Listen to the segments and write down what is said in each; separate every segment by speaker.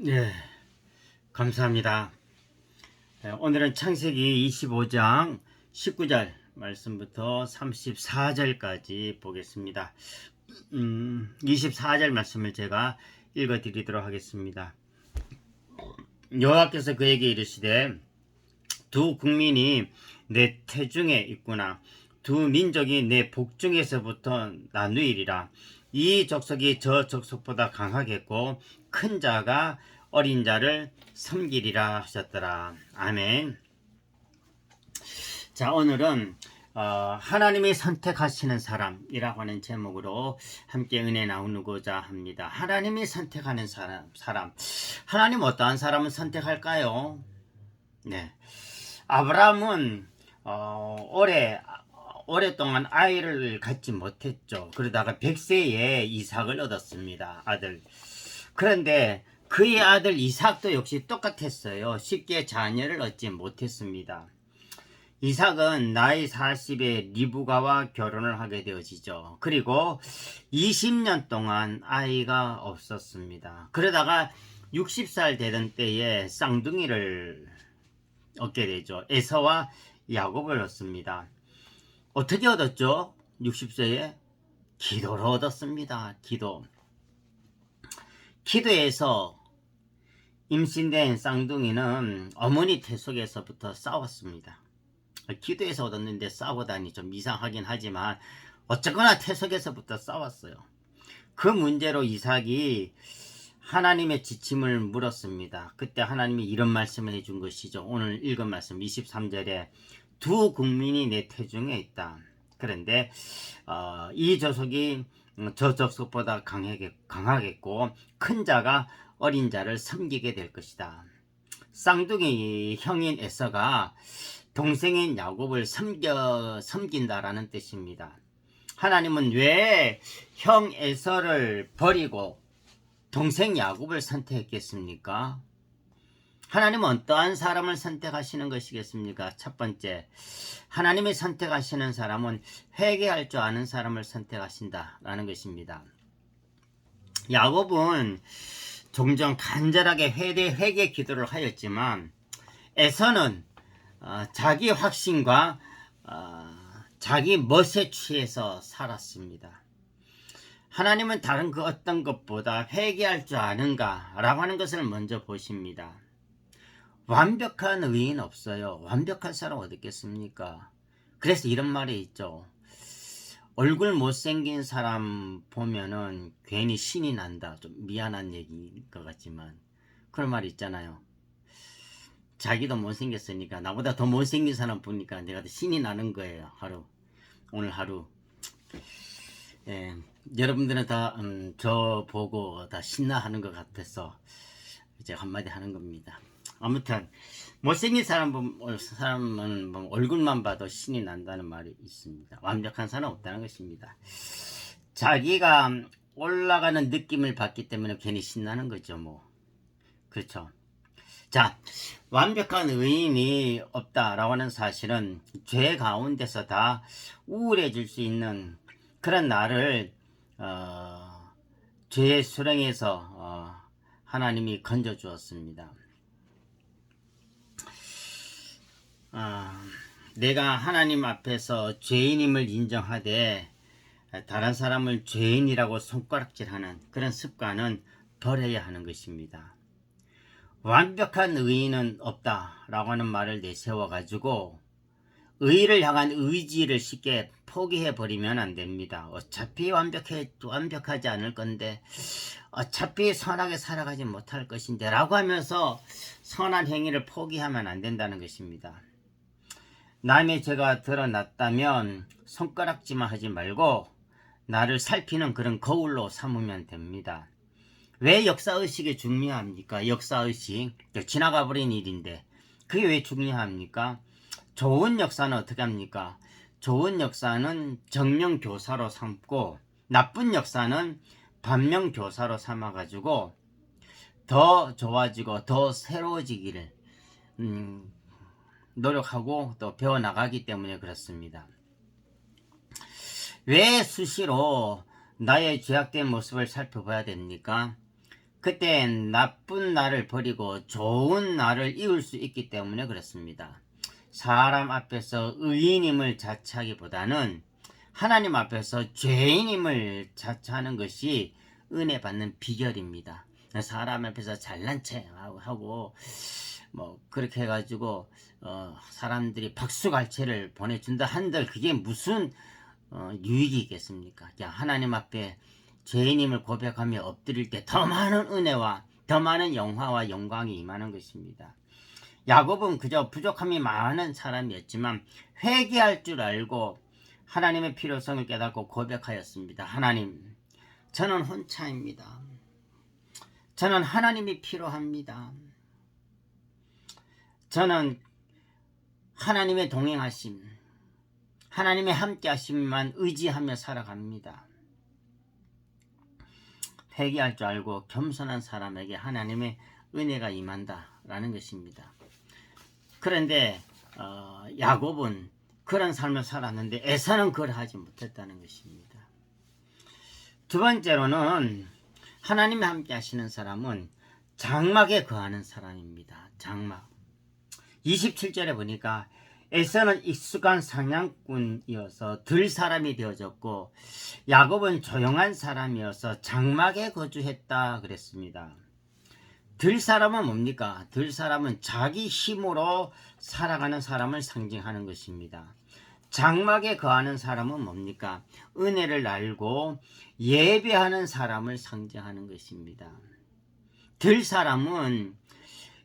Speaker 1: 예, 감사합니다. 오늘은 창세기 25장 19절 말씀부터 34절까지 보겠습니다. 24절 말씀을 제가 읽어 드리도록 하겠습니다. 여호와께서 그에게 이르시되 두 국민이 내 태중에 있구나. 두 민족이 내 복중에서부터 나누이리라. 이 족속이 저 족속보다 강하겠고 큰 자가 어린 자를 섬기리라 하셨더라. 아멘. 자, 오늘은 하나님이 선택하시는 사람이라고 하는 제목으로 함께 은혜 나누고자 합니다. 하나님이 선택하는 사람. 하나님 어떠한 사람을 선택할까요? 네. 아브라함은 오랫동안 아이를 갖지 못했죠. 그러다가 100세에 이삭을 얻었습니다. 아들. 그런데 그의 아들 이삭도 역시 똑같았어요. 쉽게 자녀를 얻지 못했습니다. 이삭은 나이 40에 리브가와 결혼을 하게 되어지죠. 그리고 20년 동안 아이가 없었습니다. 그러다가 60살 되던 때에 쌍둥이를 얻게 되죠. 에서와 야곱을 얻습니다. 어떻게 얻었죠? 60세에 기도로 얻었습니다. 기도에서 임신된 쌍둥이는 어머니 태 속에서부터 싸웠습니다. 기도에서 얻었는데 싸우다니 좀 이상하긴 하지만 어쨌거나 태 속에서부터 싸웠어요. 그 문제로 이삭이 하나님의 지침을 물었습니다. 그때 하나님이 이런 말씀을 해준 것이죠. 오늘 읽은 말씀 23절에 두 국민이 내 태중에 있다. 그런데 이 족속이 저 족속보다 강하겠고 큰 자가 어린 자를 섬기게 될 것이다. 쌍둥이 형인 에서가 동생인 야곱을 섬긴다라는 뜻입니다. 하나님은 왜 형 에서를 버리고 동생 야곱을 선택했겠습니까? 하나님은 어떠한 사람을 선택하시는 것이겠습니까? 첫 번째, 하나님이 선택하시는 사람은 회개할 줄 아는 사람을 선택하신다라는 것입니다. 야곱은 종종 간절하게 회개 기도를 하였지만 에서는 자기 확신과 자기 멋에 취해서 살았습니다. 하나님은 다른 그 어떤 것보다 회개할 줄 아는가 라고 하는 것을 먼저 보십니다. 완벽한 의인 없어요. 완벽한 사람 어디 있겠습니까? 그래서 이런 말이 있죠. 얼굴 못생긴 사람 보면은 괜히 신이 난다. 좀 미안한 얘기인 것 같지만 그런 말이 있잖아요. 자기도 못생겼으니까 나보다 더 못생긴 사람 보니까 내가 더 신이 나는 거예요. 오늘 하루. 예, 여러분들은 다 저 보고 다 신나하는 것 같아서 이제 한마디 하는 겁니다. 아무튼 못생긴 사람은 뭐 얼굴만 봐도 신이 난다는 말이 있습니다. 완벽한 사람은 없다는 것입니다. 자기가 올라가는 느낌을 받기 때문에 괜히 신나는 거죠. 뭐 그렇죠. 자, 완벽한 의인이 없다라고 하는 사실은 죄 가운데서 다 우울해질 수 있는 그런 나를 죄의 수렁에서 하나님이 건져 주었습니다. 내가 하나님 앞에서 죄인임을 인정하되 다른 사람을 죄인이라고 손가락질하는 그런 습관은 버려야 하는 것입니다. 완벽한 의인은 없다라고 하는 말을 내세워 가지고 의를 향한 의지를 쉽게 포기해 버리면 안 됩니다. 어차피 완벽하지 않을 건데 어차피 선하게 살아가지 못할 것인데 라고 하면서 선한 행위를 포기하면 안 된다는 것입니다. 남의 죄가 드러났다면 손가락질만 하지 말고 나를 살피는 그런 거울로 삼으면 됩니다. 왜 역사의식이 중요합니까? 역사의식, 지나가 버린 일인데 그게 왜 중요합니까? 좋은 역사는 어떻게 합니까? 좋은 역사는 정명교사로 삼고 나쁜 역사는 반면교사로 삼아가지고 더 좋아지고 더 새로워지기를 노력하고 또 배워나가기 때문에 그렇습니다. 왜 수시로 나의 죄악된 모습을 살펴봐야 됩니까? 그때 나쁜 나를 버리고 좋은 나를 이룰 수 있기 때문에 그렇습니다. 사람 앞에서 의인임을 자처하기보다는 하나님 앞에서 죄인임을 자처하는 것이 은혜 받는 비결입니다. 사람 앞에서 잘난 체 하고 뭐 그렇게 해가지고 사람들이 박수갈채를 보내준다 한들 그게 무슨 유익이 있겠습니까? 하나님 앞에 죄인임을 고백하며 엎드릴 때 더 많은 은혜와 더 많은 영화와 영광이 임하는 것입니다. 야곱은 그저 부족함이 많은 사람이었지만 회개할 줄 알고 하나님의 필요성을 깨닫고 고백하였습니다. 하나님, 저는 혼자입니다. 저는 하나님이 필요합니다. 저는 하나님의 동행하심, 하나님의 함께하심만 의지하며 살아갑니다. 회개할 줄 알고 겸손한 사람에게 하나님의 은혜가 임한다라는 것입니다. 그런데 야곱은 그런 삶을 살았는데 에사는 그걸 하지 못했다는 것입니다. 두 번째로는 하나님이 함께 하시는 사람은 장막에 거하는 사람입니다. 장막. 27절에 보니까 에사는 익숙한 사냥꾼이어서 들 사람이 되어졌고 야곱은 조용한 사람이어서 장막에 거주했다 그랬습니다. 들 사람은 뭡니까? 들 사람은 자기 힘으로 살아가는 사람을 상징하는 것입니다. 장막에 거하는 사람은 뭡니까? 은혜를 알고 예배하는 사람을 상징하는 것입니다. 들 사람은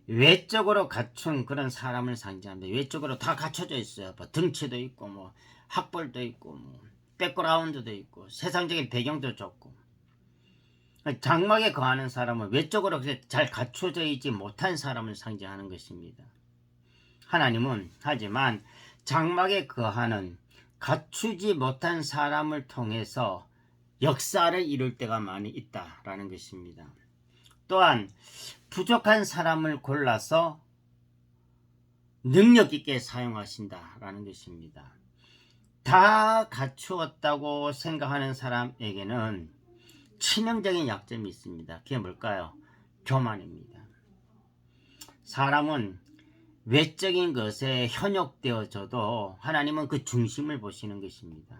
Speaker 1: 외적으로 갖춘 그런 사람을 상징합니다. 외적으로 다 갖춰져 있어요. 뭐 등치도 있고 뭐 학벌도 있고 뭐 백그라운드도 있고 세상적인 배경도 좋고. 장막에 거하는 사람은 외적으로 잘 갖춰져 있지 못한 사람을 상징하는 것입니다. 하나님은 하지만 장막에 거하는 갖추지 못한 사람을 통해서 역사를 이룰 때가 많이 있다라는 것입니다. 또한 부족한 사람을 골라서 능력 있게 사용하신다라는 것입니다. 다 갖추었다고 생각하는 사람에게는 치명적인 약점이 있습니다. 그게 뭘까요? 교만입니다. 사람은 외적인 것에 현혹되어져도 하나님은 그 중심을 보시는 것입니다.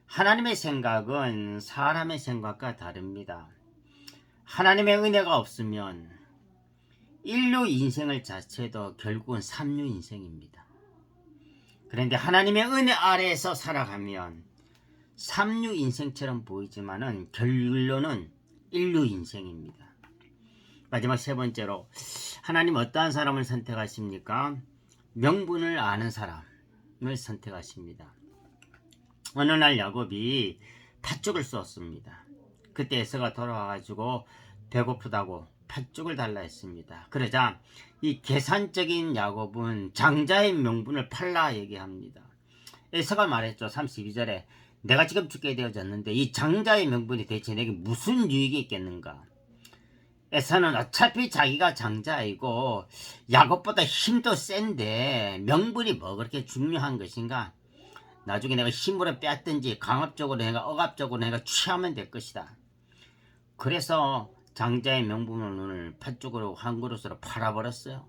Speaker 1: 하나님의 생각은 사람의 생각과 다릅니다. 하나님의 은혜가 없으면 인류 인생을 자체도 결국은 삼류 인생입니다. 그런데 하나님의 은혜 아래에서 살아가면 삼류 인생처럼 보이지만은 결론은 인류 인생입니다. 마지막 세 번째로 하나님 어떠한 사람을 선택하십니까? 명분을 아는 사람을 선택하십니다. 어느 날 야곱이 팥죽을 쏘았습니다. 그때 에서가 돌아와가지고 배고프다고 팥죽을 달라 했습니다. 그러자 이 계산적인 야곱은 장자의 명분을 팔라 얘기합니다. 에서가 말했죠. 32절에 내가 지금 죽게 되어졌는데 이 장자의 명분이 대체 내게 무슨 유익이 있겠는가? 에서는 어차피 자기가 장자이고 야곱보다 힘도 센데 명분이 뭐 그렇게 중요한 것인가? 나중에 내가 힘으로 뺐든지 강압적으로 내가 억압적으로 내가 취하면 될 것이다. 그래서 장자의 명분을 팥죽으로 한 그릇으로 팔아버렸어요.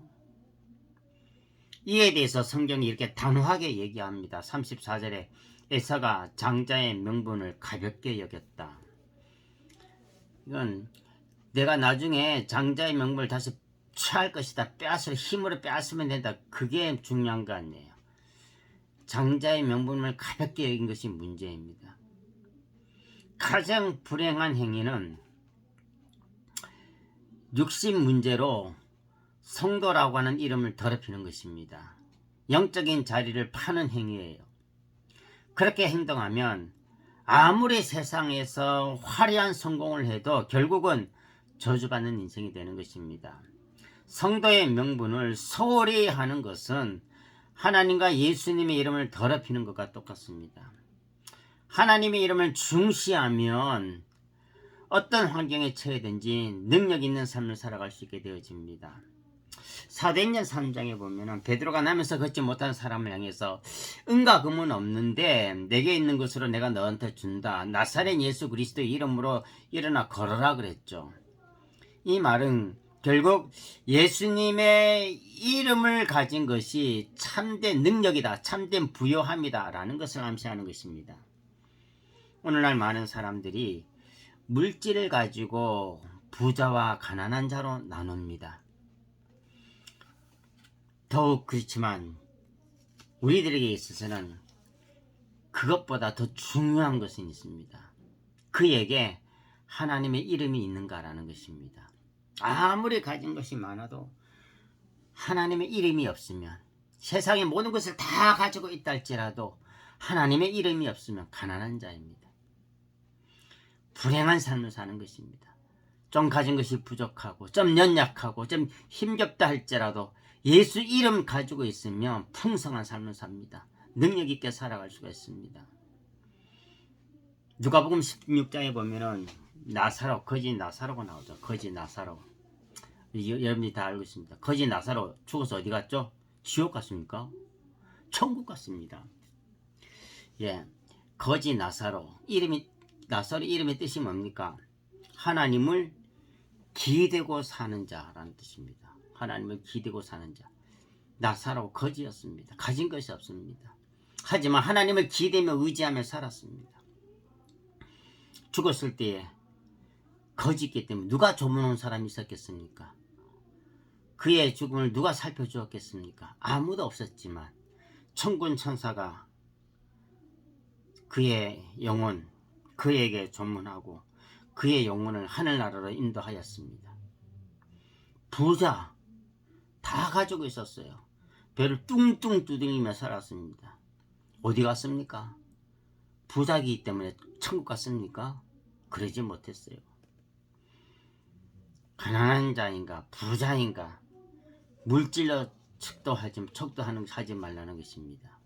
Speaker 1: 이에 대해서 성경이 이렇게 단호하게 얘기합니다. 34절에 에서가 장자의 명분을 가볍게 여겼다. 이건 내가 나중에 장자의 명분을 다시 취할 것이다. 힘으로 빼앗으면 된다. 그게 중요한 거 아니에요. 장자의 명분을 가볍게 여긴 것이 문제입니다. 가장 불행한 행위는 육신 문제로 성도라고 하는 이름을 더럽히는 것입니다. 영적인 자리를 파는 행위예요. 그렇게 행동하면 아무리 세상에서 화려한 성공을 해도 결국은 저주받는 인생이 되는 것입니다. 성도의 명분을 소홀히 하는 것은 하나님과 예수님의 이름을 더럽히는 것과 똑같습니다. 하나님의 이름을 중시하면 어떤 환경에 처해든지 능력 있는 삶을 살아갈 수 있게 되어집니다. 사도행전 3장에 보면은 베드로가 나면서 걷지 못한 사람을 향해서 은과 금은 없는데 내게 있는 것으로 내가 너한테 준다. 나사렛 예수 그리스도의 이름으로 일어나 걸어라 그랬죠. 이 말은 결국 예수님의 이름을 가진 것이 참된 능력이다, 참된 부요함이다 라는 것을 암시하는 것입니다. 오늘날 많은 사람들이 물질을 가지고 부자와 가난한 자로 나눕니다. 더욱 그렇지만 우리들에게 있어서는 그것보다 더 중요한 것은 있습니다. 그에게 하나님의 이름이 있는가라는 것입니다. 아무리 가진 것이 많아도 하나님의 이름이 없으면, 세상의 모든 것을 다 가지고 있다 할지라도 하나님의 이름이 없으면 가난한 자입니다. 불행한 삶을 사는 것입니다. 좀 가진 것이 부족하고 좀 연약하고 좀 힘겹다 할지라도 예수 이름 가지고 있으면 풍성한 삶을 삽니다. 능력 있게 살아갈 수가 있습니다. 누가복음 16장에 보면은 나사로, 거지 나사로가 나오죠. 거지 나사로. 여러분이 다 알고 있습니다. 거지 나사로 죽어서 어디 갔죠? 지옥 갔습니까? 천국 갔습니다. 예, 거지 나사로. 나사로 이름의 뜻이 뭡니까? 하나님을 기대고 사는 자라는 뜻입니다. 하나님을 기대고 사는 자. 나사로 거지였습니다. 가진 것이 없습니다. 하지만 하나님을 기대며 의지하며 살았습니다. 죽었을 때에 거지있기 때문에 누가 조문한 사람이 있었겠습니까? 그의 죽음을 누가 살펴주었겠습니까? 아무도 없었지만 천군 천사가 그의 영혼, 그에게 조문하고 그의 영혼을 하늘나라로 인도하였습니다. 부자 다 가지고 있었어요. 배를 뚱뚱 두드리며 살았습니다. 어디 갔습니까? 부자이기 때문에 천국 갔습니까? 그러지 못했어요. 가난한 자인가 부자인가 물질로 척도하지 말라는 것입니다.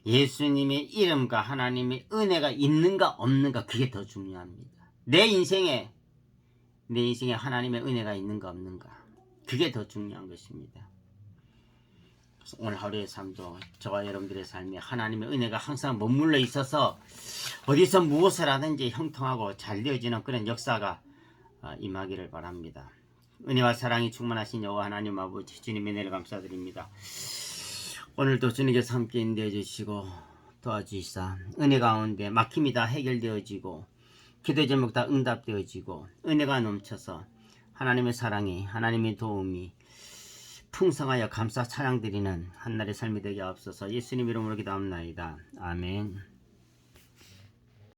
Speaker 1: 예수님의 이름과 하나님의 은혜가 있는가 없는가, 그게 더 중요합니다. 내 인생에 하나님의 은혜가 있는가 없는가, 그게 더 중요한 것입니다. 그래서 오늘 하루의 삶도 저와 여러분들의 삶에 하나님의 은혜가 항상 머물러 있어서 어디서 무엇을 하든지 형통하고 잘 되어지는 그런 역사가 임하기를 바랍니다. 은혜와 사랑이 충만하신 여호와 하나님 아버지, 주님의 은혜를 감사드립니다. 오늘도 주님께서 함께 인도해 주시고 도와주시사 은혜 가운데 막힘이 다 해결되어지고 기도 제목 다 응답되어지고 은혜가 넘쳐서 하나님의 사랑이, 하나님의 도움이 풍성하여 감사 찬양드리는 한날의 삶이 되게 하옵소서. 예수님 이름으로 기도합나이다. 아멘.